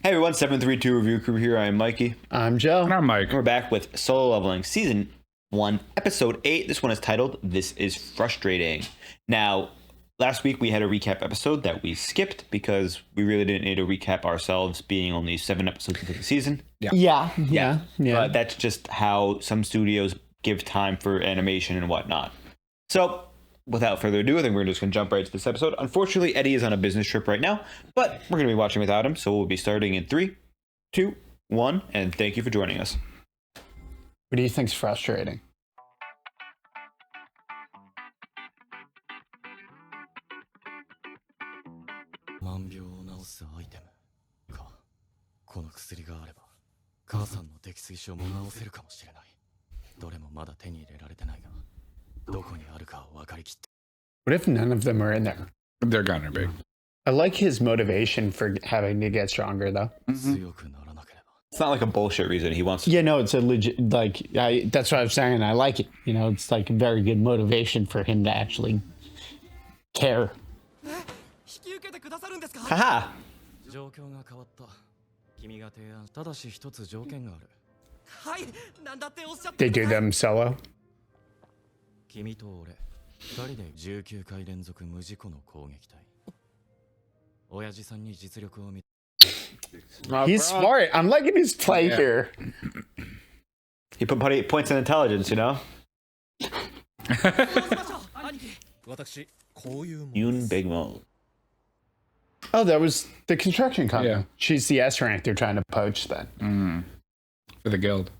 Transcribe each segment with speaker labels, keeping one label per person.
Speaker 1: Hey everyone, 732 Review Crew here. I am Mikey.
Speaker 2: I'm Joe.
Speaker 3: And I'm Mike.
Speaker 1: We're back with Solo Leveling Season 1, Episode 8. This one is titled, This is Frustrating. Now, last week we had a recap episode that we skipped because we really didn't need to recap ourselves being only 7 episodes into the season.
Speaker 2: Yeah.
Speaker 1: But that's just how some studios give time for animation and whatnot. So, without further ado, I think we're just going to jump right to this episode. Unfortunately, Eddie is on a business trip right now, but we're going to be watching without him, so we'll be starting in 3, 2, 1, and thank you for joining us.
Speaker 2: What do you think's frustrating? What if none of them are in there?
Speaker 3: They're gonna be.
Speaker 2: I like his motivation for having to get stronger, though.
Speaker 1: It's not like a bullshit reason he wants to.
Speaker 2: Yeah, no, it's a legit, that's what I was saying. I like it. You know, it's like a very good motivation for him to actually care.
Speaker 1: Haha!
Speaker 2: They do them solo. He's smart. I'm liking his play here.
Speaker 1: He put points in intelligence, you know? Yoon Big Mo.
Speaker 2: Oh, that was the construction company.
Speaker 3: Yeah.
Speaker 2: She's the S rank they're trying to poach then.
Speaker 3: For the guild.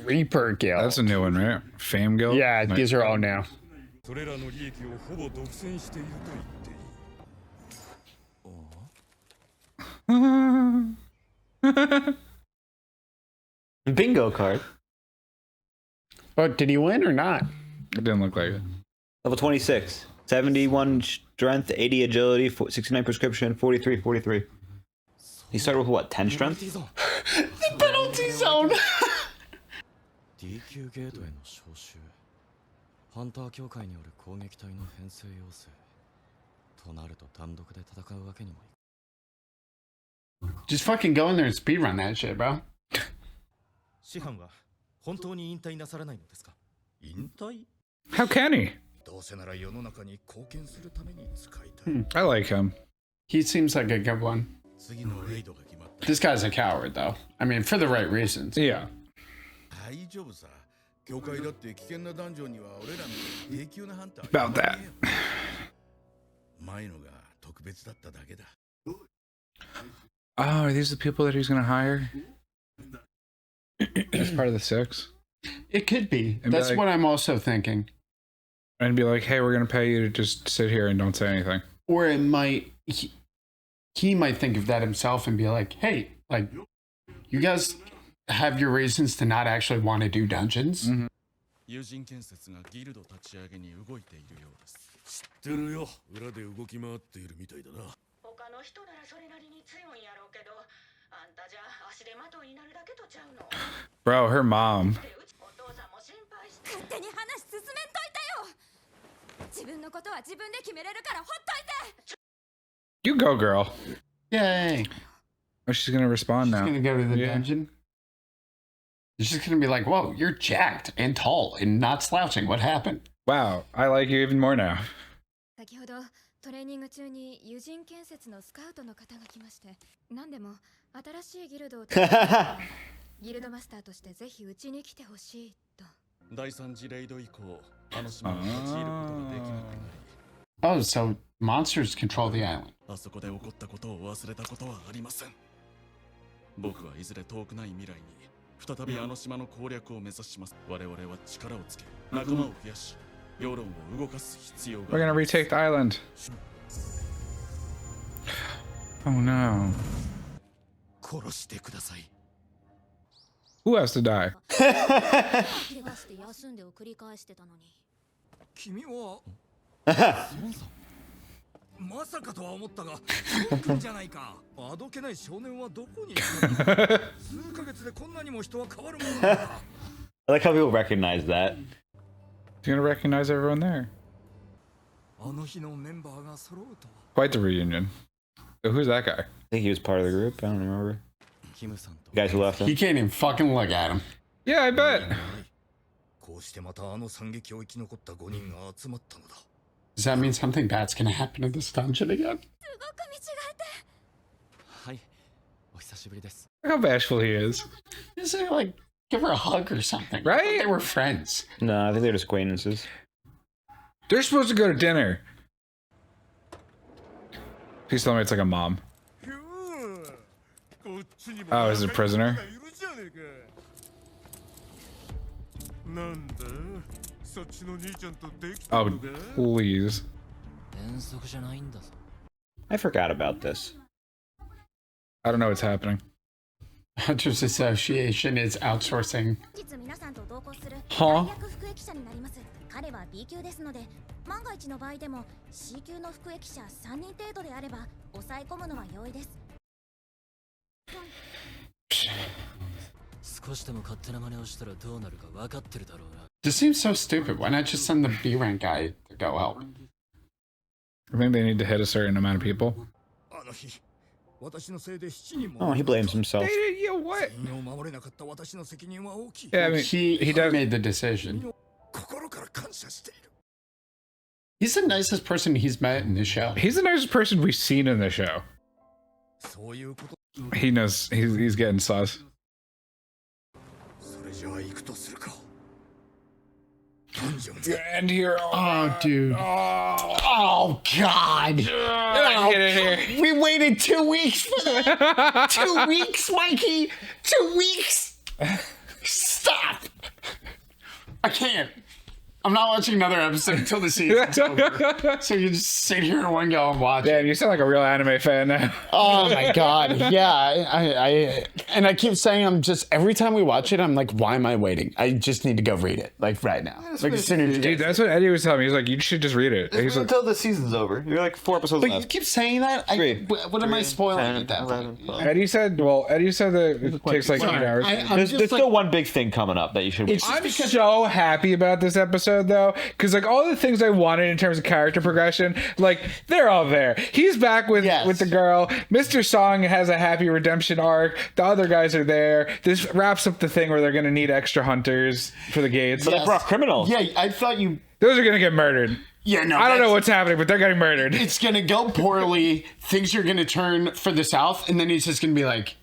Speaker 2: Reaper Guild.
Speaker 3: That's a new one, right? Fame guild?
Speaker 2: Yeah,
Speaker 3: Like-
Speaker 2: these are all new.
Speaker 1: Bingo card.
Speaker 2: Oh, did he win or not?
Speaker 3: It didn't look like it.
Speaker 1: Level 26. 71 strength, 80 agility, 69 prescription, 43. He started with what, 10 strength?
Speaker 2: The penalty zone. Just fucking go in there and speedrun that shit, bro.
Speaker 3: How can he? I like him.
Speaker 2: He seems like a good one. This guy's a coward, though. I mean, for the right reasons.
Speaker 3: Yeah. About that. Oh, are these the people that he's gonna hire? As part of the 6?
Speaker 2: It could be.
Speaker 3: And be
Speaker 2: That's
Speaker 3: like-
Speaker 2: what I'm also thinking.
Speaker 3: And be like, hey, we're gonna pay you to just sit here and don't say anything.
Speaker 2: Or it might... He might think of that himself and be like, hey, like, you guys have your reasons to not actually want to do dungeons.
Speaker 3: Mhm. Bro, her mom. You go, girl.
Speaker 2: Yay.
Speaker 3: Oh, she's gonna respond
Speaker 2: She's
Speaker 3: now.
Speaker 2: going to go to the
Speaker 3: Yeah.
Speaker 2: dungeon. She's just going to be like, whoa, you're jacked and tall and not slouching. What happened?
Speaker 3: Wow, I like you even more now.
Speaker 4: 先ほどトレーニング中に友人建設のスカウトの方が来まして、何でも新しいギルドをギルドマスターとしてぜひうちに来てほしいと。
Speaker 5: 第3次レイド以降、あの島に立ち入ることができなくなり、
Speaker 2: Oh, so monsters control the island.
Speaker 5: あそこで起こったことを忘れたことはありません。僕はいずれ遠くない未来に再びあの島の攻略を目指します。我々は力をつけ、仲間を増やし、世論を動かす必要が
Speaker 3: We're gonna retake the island. Oh no.
Speaker 5: 殺してください。
Speaker 3: Who has to die?
Speaker 4: 怪我して休んでを繰り返してたのに。
Speaker 5: 君はまさかとは思ったが、君じゃないか。あどけない少年はどこにいるのか。数ヶ月でこんなにも人は変わるものなのか。
Speaker 1: I like how people recognize that.
Speaker 3: He's gonna recognize everyone there.
Speaker 5: あの日のメンバーが揃うとは
Speaker 3: Quite the reunion. So who's that guy?
Speaker 1: I think he was part of the group. I don't remember.
Speaker 5: キムさんと
Speaker 1: The guys who left
Speaker 2: He
Speaker 1: him.
Speaker 2: can't even fucking look at him.
Speaker 3: Yeah, I bet.
Speaker 5: こうしてまたあの惨劇を生き残った5人が集まったのだ
Speaker 2: Does that mean something bad's gonna happen in this dungeon again?
Speaker 4: すごく見違えて
Speaker 5: はいお久しぶりです
Speaker 3: Look how bashful he is.
Speaker 2: Is it like give her a hug or something?
Speaker 3: Right?
Speaker 2: I thought they were friends.
Speaker 1: No, I think they're just acquaintances.
Speaker 3: They're supposed to go to dinner. Please tell me it's like a mom. Oh, is it a prisoner? Oh, please.
Speaker 5: 遠足じゃないんだぞ
Speaker 1: I forgot about this.
Speaker 3: I don't know what's happening.
Speaker 2: Hunters Association is outsourcing.
Speaker 4: 本日皆さんと同行する
Speaker 3: はあ
Speaker 4: 大役服役者になります彼は B 級ですので万が一の場合でも C 級の服役者3人程度であれば抑え込むのは容易です
Speaker 5: 少しでも勝手な真似をしたらどうなるか分かってるだろうな
Speaker 2: This seems so stupid. Why not just send the B rank guy to go help?
Speaker 3: I think they need to hit a certain amount of people.
Speaker 5: あの日私のせいで7人
Speaker 1: Oh,
Speaker 5: も
Speaker 1: he blames himself.
Speaker 3: Yeah, what?
Speaker 5: 全員を守れなかった私の責任は大きい
Speaker 3: Yeah, I mean,
Speaker 2: He
Speaker 3: does.
Speaker 2: made the decision.
Speaker 5: 心から感謝している
Speaker 2: He's the nicest person he's met in this show.
Speaker 3: He's the nicest person we've seen in the show.
Speaker 5: そういうこと
Speaker 3: He knows he's getting sus.
Speaker 5: それじゃあ行くとするかダンジョンズ
Speaker 3: And here.
Speaker 2: Oh, dude. Oh, God.
Speaker 3: Get in here.
Speaker 2: We waited 2 weeks for that. 2 weeks, Mikey. 2 weeks. Stop. I can't. I'm not watching another episode until the season's over. So you just sit here in one go and watch it.
Speaker 3: Damn, you sound like a real anime fan now.
Speaker 2: Oh my god. Yeah. I keep saying I'm just every time we watch it, I'm like, why am I waiting? I just need to go read it. Like right now. Like as soon as you
Speaker 3: Dude, that's what Eddie was telling me. He's like, you should just read it. He's like,
Speaker 1: Until the season's over. You're like 4 episodes
Speaker 2: But you
Speaker 1: left.
Speaker 2: keep saying that.
Speaker 1: Three.
Speaker 2: What am I spoiling
Speaker 1: 10,
Speaker 2: at that
Speaker 1: 11,
Speaker 2: point?
Speaker 1: 12.
Speaker 3: Eddie said that it takes like 8 hours.
Speaker 2: I'm
Speaker 1: There's
Speaker 2: just
Speaker 1: still one big thing coming up that you should.
Speaker 2: It's
Speaker 3: I'm
Speaker 2: because
Speaker 3: so happy about this episode though, because like all the things I wanted in terms of character progression, like they're all there. He's back with
Speaker 2: Yes.
Speaker 3: with the girl. Mr. Song has a happy redemption arc. The other guys are there. This wraps up the thing where they're gonna need extra hunters for the gates.
Speaker 1: But they brought criminals.
Speaker 2: yeah, I thought you.
Speaker 3: Those are gonna get murdered.
Speaker 2: Yeah, no.
Speaker 3: I don't know
Speaker 2: that's-
Speaker 3: what's happening, but they're getting murdered.
Speaker 2: It's gonna go poorly. Things are gonna turn for the South, and then he's just gonna be like,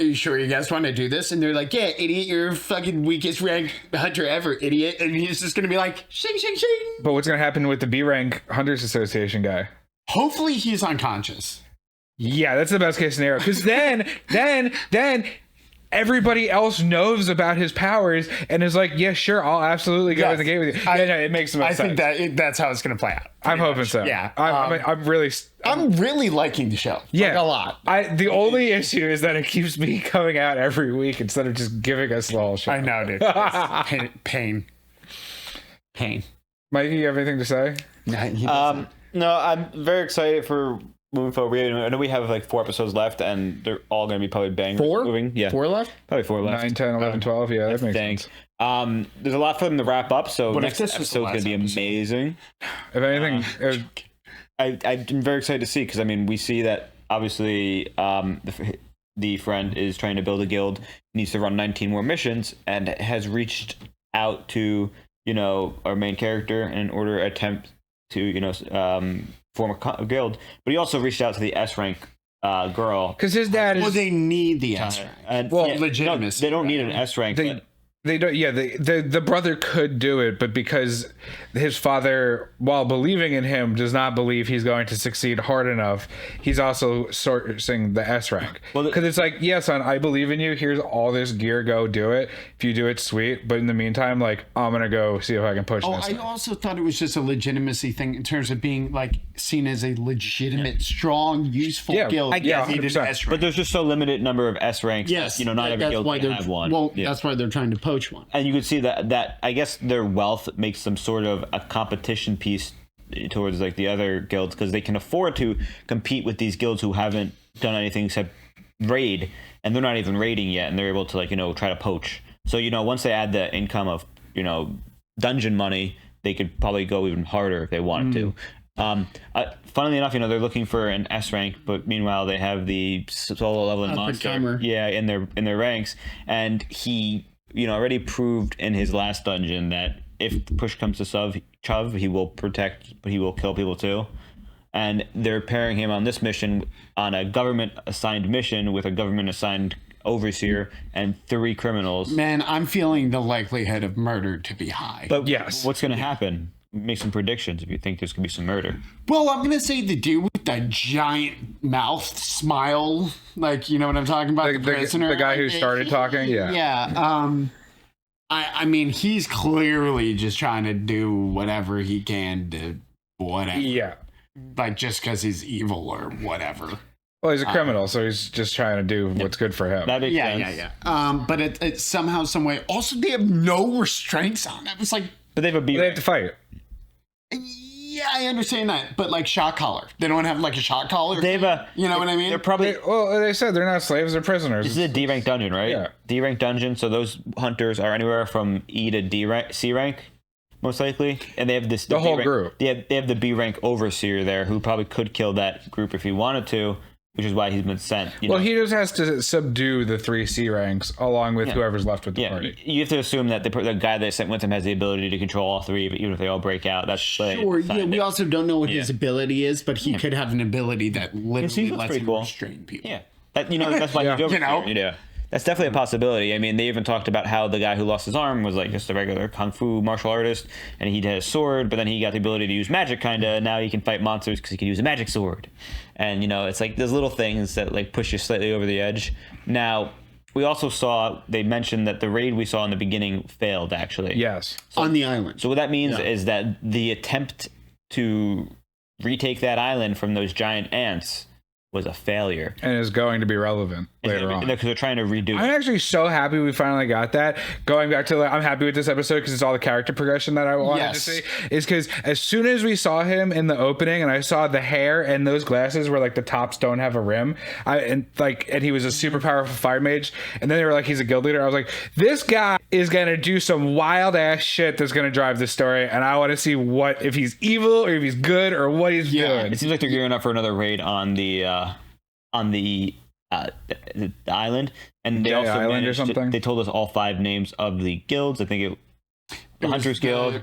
Speaker 2: "Are you sure you guys want to do this?" And they're like, "Yeah, idiot, you're fucking weakest rank hunter ever, idiot." And he's just gonna be like, "Shing, shing, shing."
Speaker 3: But what's gonna happen with the B rank Hunters Association guy?
Speaker 2: Hopefully, he's unconscious.
Speaker 3: Yeah, that's the best case scenario. Because then everybody else knows about his powers and is like, yeah, sure, I'll absolutely go
Speaker 2: Yes.
Speaker 3: in the game with you.
Speaker 2: I-
Speaker 3: Yeah, no, it makes the most
Speaker 2: I
Speaker 3: sense.
Speaker 2: think that's how it's gonna play out.
Speaker 3: I'm
Speaker 2: pretty
Speaker 3: hoping
Speaker 2: much.
Speaker 3: so.
Speaker 2: Yeah,
Speaker 3: I'm really.
Speaker 2: I'm really liking the show.
Speaker 3: Yeah,
Speaker 2: like, a lot.
Speaker 3: The only issue is that it keeps me coming out every week instead of just giving us the whole show.
Speaker 2: I know, dude. It's pain.
Speaker 3: Mikey, you have anything to say?
Speaker 1: No, I'm very excited for moving forward. I know we have like 4 episodes left, and they're all going to be probably bangers.
Speaker 2: 4?
Speaker 1: Moving, yeah,
Speaker 2: 4 left.
Speaker 1: probably 4 left.
Speaker 3: 9, 10, 11, 12. Yeah, that makes
Speaker 1: Thanks.
Speaker 3: sense.
Speaker 1: There's a lot for them to wrap up, so
Speaker 2: What if
Speaker 1: next
Speaker 2: this was the
Speaker 1: episode's going to be
Speaker 2: last episode?
Speaker 1: amazing.
Speaker 3: If anything,
Speaker 1: I'm very excited to see, because I mean, we see that obviously the friend is trying to build a guild, needs to run 19 more missions, and has reached out to our main character in order to attempt to form a guild. But he also reached out to the S rank girl.
Speaker 3: because his dad is.
Speaker 2: Well, they need the S rank.
Speaker 1: And
Speaker 3: Well,
Speaker 2: legitimacy.
Speaker 1: no, they don't need an S rank.
Speaker 3: They don't. Yeah, the brother could do it, but because his father, while believing in him, does not believe he's going to succeed hard enough, he's also sourcing the S rank.
Speaker 1: Well,
Speaker 3: Because it's like, yeah, son, I believe in you. Here's all this gear. Go do it. If you do it, sweet. But in the meantime, like, I'm gonna go see if I can push
Speaker 2: Oh,
Speaker 3: this.
Speaker 2: I also thought it was just a legitimacy thing in terms of being like seen as a legitimate, strong, useful
Speaker 3: Yeah,
Speaker 2: guild.
Speaker 3: I get
Speaker 2: that needed
Speaker 3: 100%.
Speaker 2: S
Speaker 1: But
Speaker 2: rank.
Speaker 1: there's just so limited number of S ranks.
Speaker 2: Yes,
Speaker 1: not every
Speaker 2: that's
Speaker 1: guild
Speaker 2: why
Speaker 1: can
Speaker 2: they're
Speaker 1: have one.
Speaker 2: Well,
Speaker 1: Yeah.
Speaker 2: that's why they're trying to poach one.
Speaker 1: And you could see that I guess their wealth makes them sort of a competition piece towards like the other guilds, because they can afford to compete with these guilds who haven't done anything except raid, and they're not even raiding yet, and they're able to try to poach. So once they add the income of dungeon money, they could probably go even harder if they wanted to. Funnily enough, they're looking for an S rank, but meanwhile they have the solo leveling monster, in their ranks, and he, already proved in his last dungeon that if push comes to shove, he will protect, but he will kill people too. And they're pairing him on this mission on a government assigned mission with a government assigned overseer and 3 criminals.
Speaker 2: Man, I'm feeling the likelihood of murder to be high.
Speaker 1: But
Speaker 3: Yes.
Speaker 1: what's going to happen? Make some predictions if you think there's going to be some murder.
Speaker 2: Well, I'm gonna say the dude with that giant mouth smile, like, you know what I'm talking about? The prisoner,
Speaker 3: the guy who started talking. Yeah.
Speaker 2: Yeah. I mean, he's clearly just trying to do whatever he can to whatever.
Speaker 3: Yeah.
Speaker 2: Like, just because he's evil or whatever.
Speaker 3: Well, he's a criminal, so he's just trying to do what's good for him.
Speaker 1: That makes
Speaker 2: Yeah,
Speaker 1: sense.
Speaker 2: yeah. But it somehow, some way. Also, they have no restraints on it. It's like,
Speaker 1: But they have a B
Speaker 3: They have to fight.
Speaker 2: yeah, I understand that, but like shot collar. They don't have like a shot collar.
Speaker 1: They have a.
Speaker 2: You know what I mean?
Speaker 1: They're probably.
Speaker 3: They said they're not slaves; they're prisoners.
Speaker 1: This is a D rank dungeon, right?
Speaker 3: Yeah.
Speaker 1: D rank dungeon. So those hunters are anywhere from E to D rank, C rank, most likely, and they have this
Speaker 3: The whole
Speaker 1: B rank,
Speaker 3: group.
Speaker 1: They have the B rank overseer there, who probably could kill that group if he wanted to, which is why he's been sent.
Speaker 3: Well, he just has to subdue the 3 C ranks along with whoever's left with the
Speaker 1: Yeah,
Speaker 3: party.
Speaker 1: you have to assume that the guy that sent with him has the ability to control all 3, but even if they all break out, that's
Speaker 2: Sure, yeah, we also don't know what his ability is, but he could have an ability that literally
Speaker 1: looks
Speaker 2: lets
Speaker 1: pretty
Speaker 2: him
Speaker 1: cool.
Speaker 2: restrain people.
Speaker 1: Yeah, that's why
Speaker 3: Yeah.
Speaker 1: he's over
Speaker 2: You know?
Speaker 1: here, Yeah, that's definitely a possibility. I mean, they even talked about how the guy who lost his arm was like just a regular kung fu martial artist, and he had a sword, but then he got the ability to use magic, kind of. Now he can fight monsters because he can use a magic sword, and it's like those little things that like push you slightly over the edge. Now, we also saw they mentioned that the raid we saw in the beginning failed actually.
Speaker 3: Yes.
Speaker 2: On the island.
Speaker 1: So what that means is that the attempt to retake that island from those giant ants was a failure.
Speaker 3: And is going to be relevant later on.
Speaker 1: Because they're trying to redo
Speaker 3: I'm
Speaker 1: it.
Speaker 3: actually so happy we finally got that. Going back to, I'm happy with this episode because it's all the character progression that I wanted
Speaker 2: Yes.
Speaker 3: to see. Is because as soon as we saw him in the opening and I saw the hair and those glasses where like the tops don't have a rim, and he was a super powerful fire mage, and then they were like he's a guild leader. I was like, this guy is gonna do some wild ass shit that's gonna drive this story, and I want to see what if he's evil or if he's good or what he's doing.
Speaker 1: It seems like they're gearing up for another raid on the island, and they
Speaker 3: Jay
Speaker 1: also
Speaker 3: Island or
Speaker 1: managed
Speaker 3: something?
Speaker 1: they told us all 5 names of the guilds. I think the Hunters Guild,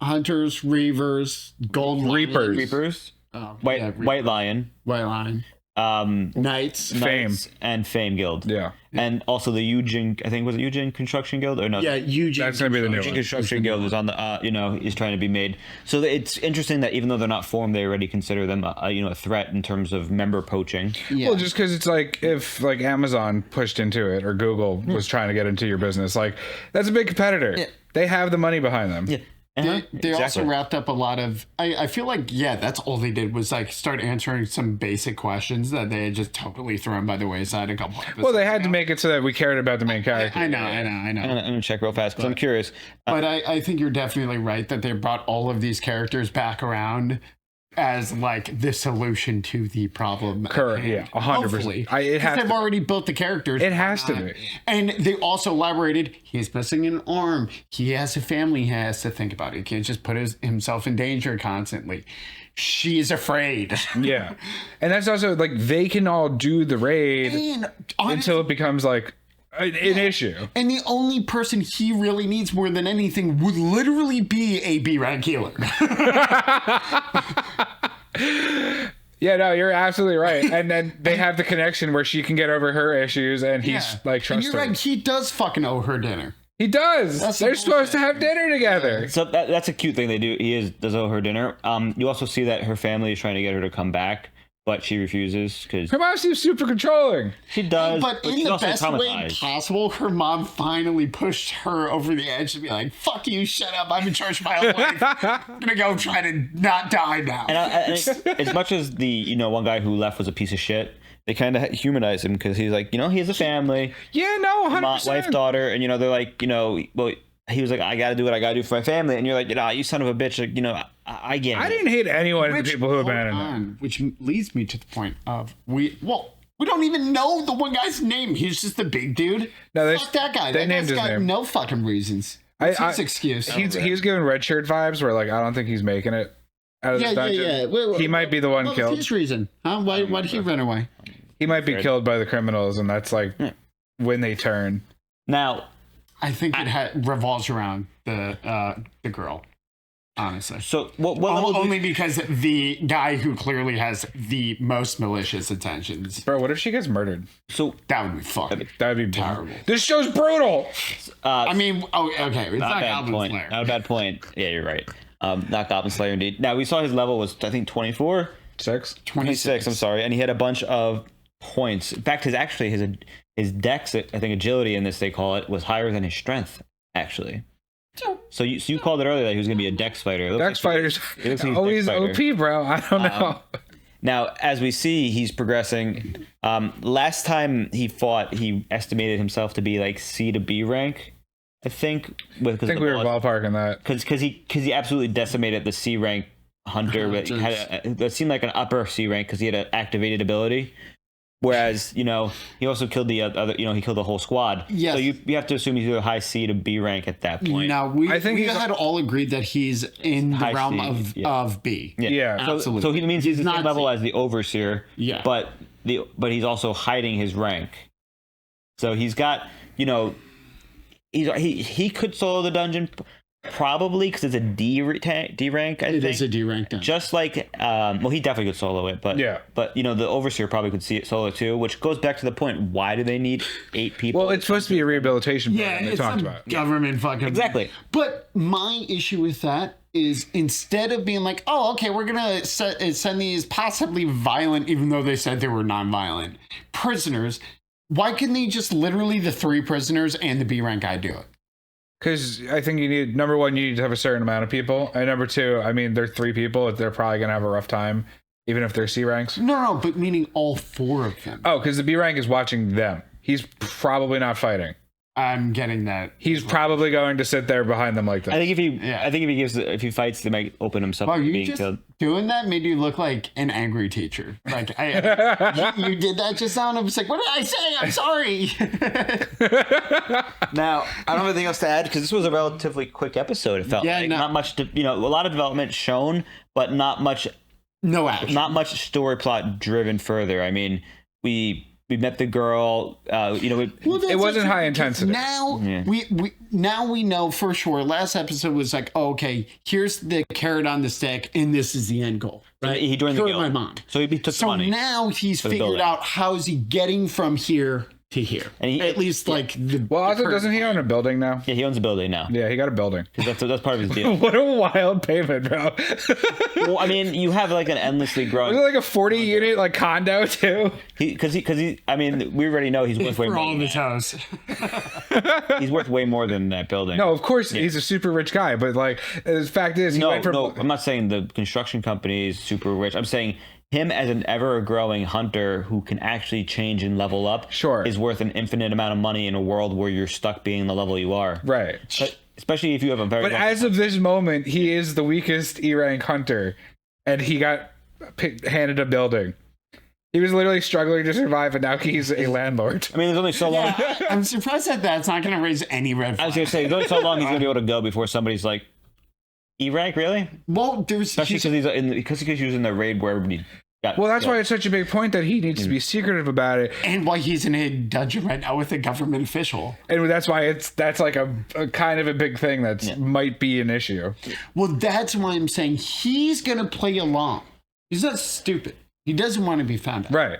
Speaker 2: Hunters, Reavers, Gold
Speaker 3: Reapers.
Speaker 1: Reapers,
Speaker 2: Oh,
Speaker 1: White
Speaker 2: yeah,
Speaker 1: White Lion,
Speaker 2: White Line. Knights.
Speaker 3: Fame.
Speaker 1: Knights, and Fame Guild.
Speaker 3: Yeah.
Speaker 1: And also the Eugene, I think was it Eugene Construction Guild or no?
Speaker 2: Yeah, Eugene.
Speaker 3: That's gonna be the new
Speaker 1: Eugene
Speaker 3: one.
Speaker 1: Construction Guild is on the is trying to be made. So it's interesting that even though they're not formed, they already consider them a threat in terms of member poaching.
Speaker 2: Yeah.
Speaker 3: Well, just because it's like if like Amazon pushed into it or Google was trying to get into your business, like that's a big competitor.
Speaker 1: Yeah.
Speaker 3: They have the money behind them.
Speaker 1: Yeah.
Speaker 2: They also wrapped up a lot of. I feel like that's all they did was like start answering some basic questions that they had just totally thrown by the wayside a couple.
Speaker 3: Well, they had to make it so that we cared about the main character.
Speaker 2: I know.
Speaker 1: I'm gonna check real fast because I'm curious.
Speaker 2: But I think you're definitely right that they brought all of these characters back around as like the solution to the problem.
Speaker 3: Correct. Yeah, 100%.
Speaker 2: Hopefully.
Speaker 3: It has
Speaker 2: They've
Speaker 3: to.
Speaker 2: already built the characters.
Speaker 3: It has to be.
Speaker 2: And they also elaborated, he's missing an arm. He has a family he has to think about. He can't just put himself in danger constantly. She's afraid.
Speaker 3: Yeah, and that's also like they can all do the raid
Speaker 2: And
Speaker 3: until it becomes like an issue.
Speaker 2: And the only person he really needs more than anything would literally be a B rank healer.
Speaker 3: Yeah, no, you're absolutely right. And then they have the connection where she can get over her issues, and he's like
Speaker 2: and
Speaker 3: trust
Speaker 2: you're
Speaker 3: her.
Speaker 2: right, he does fucking owe her dinner.
Speaker 3: He does.
Speaker 2: That's
Speaker 3: They're
Speaker 2: some
Speaker 3: supposed to
Speaker 2: bullshit.
Speaker 3: have dinner together.
Speaker 1: So that's a cute thing they do. Does owe her dinner. You also see that her family is trying to get her to come back, but she refuses because
Speaker 3: Her mom seems super controlling.
Speaker 1: she does.
Speaker 2: But in
Speaker 1: she's
Speaker 2: the
Speaker 1: also
Speaker 2: best way
Speaker 1: traumatized.
Speaker 2: possible, her mom finally pushed her over the edge to be like, fuck you, shut up, I'm in charge of my own life. I'm gonna go try to not die now.
Speaker 1: And as much as the one guy who left was a piece of shit, they kind of humanize him because he's like, he has a family,
Speaker 3: Yeah, no, 100%.
Speaker 1: wife, daughter, and they're like, well, he was like, I got to do what I got to do for my family, and you're like, you son of a bitch, like, I get it.
Speaker 3: I didn't hate anyone of the people who
Speaker 2: hold
Speaker 3: abandoned him.
Speaker 2: on, which leads me to the point of we don't even know the one guy's name. He's just the big dude.
Speaker 3: No,
Speaker 2: Fuck that guy.
Speaker 3: they
Speaker 2: That
Speaker 3: named
Speaker 2: guy's
Speaker 3: his
Speaker 2: got
Speaker 3: name.
Speaker 2: no fucking reasons. His excuse.
Speaker 3: He's giving red shirt vibes where like I don't think he's making it out of the dungeon.
Speaker 2: Wait,
Speaker 3: He might be the one
Speaker 2: what
Speaker 3: killed.
Speaker 2: was his reason? Huh? Why did he run away?
Speaker 3: He might be killed by the criminals, and that's like when they turn.
Speaker 1: Now,
Speaker 2: I think it revolves around the girl. Honestly.
Speaker 1: so what level
Speaker 2: Only because the guy who clearly has the most malicious intentions.
Speaker 3: Bro, what if she gets murdered?
Speaker 1: so
Speaker 2: That would be fucking.
Speaker 3: That'd be
Speaker 2: Terrible.
Speaker 3: This show's brutal.
Speaker 2: I mean, okay, it's not
Speaker 1: not a bad
Speaker 2: Goblin
Speaker 1: point.
Speaker 2: Slayer.
Speaker 1: Not a bad point. Yeah, you're right. Not Goblin Slayer indeed. Now we saw his level was I think 24, 26. I'm sorry, and he had a bunch of points. In fact, his dex, I think agility in this they call it, was higher than his strength actually. So you called it earlier that he was going to be a dex fighter. It looks
Speaker 3: Dex fighters
Speaker 1: looks like he's
Speaker 3: always
Speaker 1: dex fighter.
Speaker 3: OP, bro. I don't know.
Speaker 1: Now, as we see, he's progressing. Last time he fought, he estimated himself to be like C to B rank, I think.
Speaker 3: I think we were ballparking that.
Speaker 1: Because he absolutely decimated the C rank hunter. But he that seemed like an upper C rank because he had an activated ability. Whereas, he also killed the other, he killed the whole squad.
Speaker 2: Yes.
Speaker 1: So you have to assume he's either high C to B rank at that point.
Speaker 2: Now
Speaker 3: I think
Speaker 2: we
Speaker 3: he's-
Speaker 2: had all agreed that he's in the
Speaker 1: High
Speaker 2: realm
Speaker 1: C,
Speaker 2: of B.
Speaker 3: Yeah.
Speaker 2: Absolutely.
Speaker 1: So he means he's the
Speaker 2: Not
Speaker 1: same level
Speaker 2: C.
Speaker 1: as the overseer.
Speaker 2: Yeah.
Speaker 1: But he's also hiding his rank. So he's got, he could solo the dungeon probably because it's a D rank. I
Speaker 2: It
Speaker 1: think
Speaker 2: is a D rank down.
Speaker 1: just like he definitely could solo it, but
Speaker 3: Yeah.
Speaker 1: but the overseer probably could see it solo too, which goes back to the point: why do they need 8 people?
Speaker 3: Well, it's supposed to be a rehabilitation
Speaker 2: Yeah,
Speaker 3: program they
Speaker 2: it's
Speaker 3: talked
Speaker 2: some
Speaker 3: about.
Speaker 2: government fucking
Speaker 1: Exactly.
Speaker 2: But my issue with that is instead of being like, oh, okay, we're gonna send these possibly violent, even though they said they were non-violent prisoners, why couldn't they just literally the 3 prisoners and the B rank guy do it?
Speaker 3: Because I think you need, number one, you need to have a certain amount of people. And number two, I mean, they're 3 people. They're probably going to have a rough time, even if they're C ranks.
Speaker 2: No, but meaning all 4 of them.
Speaker 3: Oh, because the B rank is watching them. He's probably not fighting.
Speaker 2: I'm getting that.
Speaker 3: He's probably going to sit there behind them like this.
Speaker 1: I think if he fights, they might open himself
Speaker 2: Wow,
Speaker 1: to
Speaker 2: you
Speaker 1: being
Speaker 2: just
Speaker 1: killed.
Speaker 2: doing that made you look like an angry teacher. Like you did that just now, and I was like, "What did I say? I'm sorry."
Speaker 1: Now, I don't have anything else to add because this was a relatively quick episode. It felt
Speaker 2: Yeah,
Speaker 1: like
Speaker 2: no.
Speaker 1: not much. A lot of development shown, but not much
Speaker 2: No action.
Speaker 3: story
Speaker 1: plot driven further. I mean, we met the girl.
Speaker 2: Well, that's
Speaker 3: It wasn't
Speaker 2: okay,
Speaker 3: high
Speaker 2: because
Speaker 3: intensity.
Speaker 2: Now
Speaker 1: Yeah.
Speaker 2: we know for sure. Last episode was like, oh, okay, here's the carrot on the stick, and this is the end goal. Right?
Speaker 1: He joined the
Speaker 2: Kill
Speaker 1: guild.
Speaker 2: my mom.
Speaker 1: So he took the
Speaker 2: So
Speaker 1: money.
Speaker 2: now he's
Speaker 1: the
Speaker 2: figured
Speaker 1: building.
Speaker 2: out how is he getting from here to here.
Speaker 1: And he-
Speaker 2: At least like the.
Speaker 3: Well, also,
Speaker 2: the
Speaker 3: doesn't he own a building now?
Speaker 1: Yeah, he owns a building now.
Speaker 3: Yeah, he got a building.
Speaker 1: 'Cause that's part of his deal.
Speaker 3: What a wild payment, bro.
Speaker 1: Well, I mean, you have like an endlessly
Speaker 3: Was
Speaker 1: growing.
Speaker 3: it like a 40 unit like condo too?
Speaker 1: Because he. I mean, we already know he's worth way
Speaker 2: for all
Speaker 1: more.
Speaker 2: the toes.
Speaker 1: He's worth way more than that building.
Speaker 3: No, of course he's a super rich guy, but like the fact is, he went from
Speaker 1: No, I'm not saying the construction company is super rich. I'm saying him as an ever-growing hunter who can actually change and level up
Speaker 3: Sure.
Speaker 1: is worth an infinite amount of money in a world where you're stuck being the level you are.
Speaker 3: right.
Speaker 1: But especially if you have a very
Speaker 3: But as of this moment, he is the weakest E rank hunter, and he got handed a building. He was literally struggling to survive, and now he's a landlord.
Speaker 1: I mean, there's only so long.
Speaker 2: I'm surprised that that's not going to raise any red
Speaker 1: I was
Speaker 2: flags.
Speaker 1: gonna say there's only so long he's gonna be able to go before somebody's like, E rank, really?
Speaker 2: Well, there's
Speaker 1: Especially because he was in the raid where everybody got.
Speaker 3: Well, that's
Speaker 1: killed.
Speaker 3: why it's such a big point that he needs to be secretive about it,
Speaker 2: and why he's in a dungeon right now with a government official.
Speaker 3: and that's why that's like a kind of a big thing that might be an issue.
Speaker 2: Well, that's why I'm saying he's going to play along. He's not stupid. He doesn't want to be found out.
Speaker 3: Right.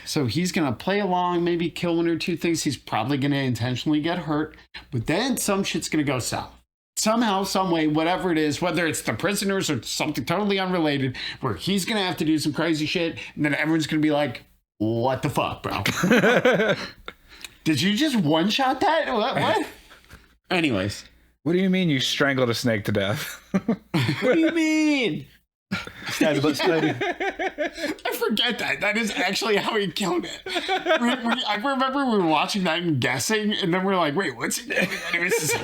Speaker 2: So he's going to play along, maybe kill 1 or 2 things. He's probably going to intentionally get hurt. But then some shit's going to go south. Somehow, some way, whatever it is, whether it's the prisoners or something totally unrelated, where he's going to have to do some crazy shit. And then everyone's going to be like, what the fuck, bro? Did you just one-shot that? What? Anyways.
Speaker 3: What do you mean you strangled a snake to death?
Speaker 1: What do you mean?
Speaker 2: I forget that. That is actually how he killed it. I remember we were watching that and guessing, and then we're like, wait, what's he doing? And it was just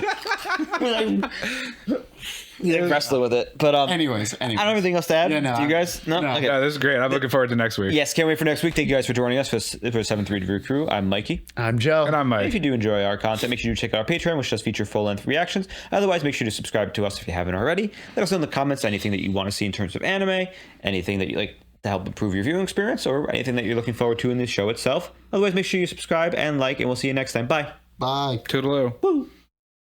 Speaker 1: wrestling with it. But
Speaker 2: Anyways.
Speaker 1: I don't have anything else to add.
Speaker 2: Yeah, no,
Speaker 1: Do you guys? No.
Speaker 2: no.
Speaker 1: Okay.
Speaker 3: Yeah, this is great. I'm looking forward to next week.
Speaker 1: Yes, can't wait for next week. Thank you guys for joining us for 7th Review Crew. I'm Mikey.
Speaker 2: I'm Joe.
Speaker 3: And I'm
Speaker 1: If
Speaker 3: Mike.
Speaker 1: you do enjoy our content, make sure you check out our Patreon, which does feature full-length reactions. Otherwise, make sure to subscribe to us if you haven't already. Let us know in the comments anything that you want to see in terms of anime, anything that you like to help improve your viewing experience, or anything that you're looking forward to in this show itself. Otherwise, make sure you subscribe and like, and we'll see you next time. Bye.
Speaker 2: Bye.
Speaker 3: Toodaloo.
Speaker 1: Woo.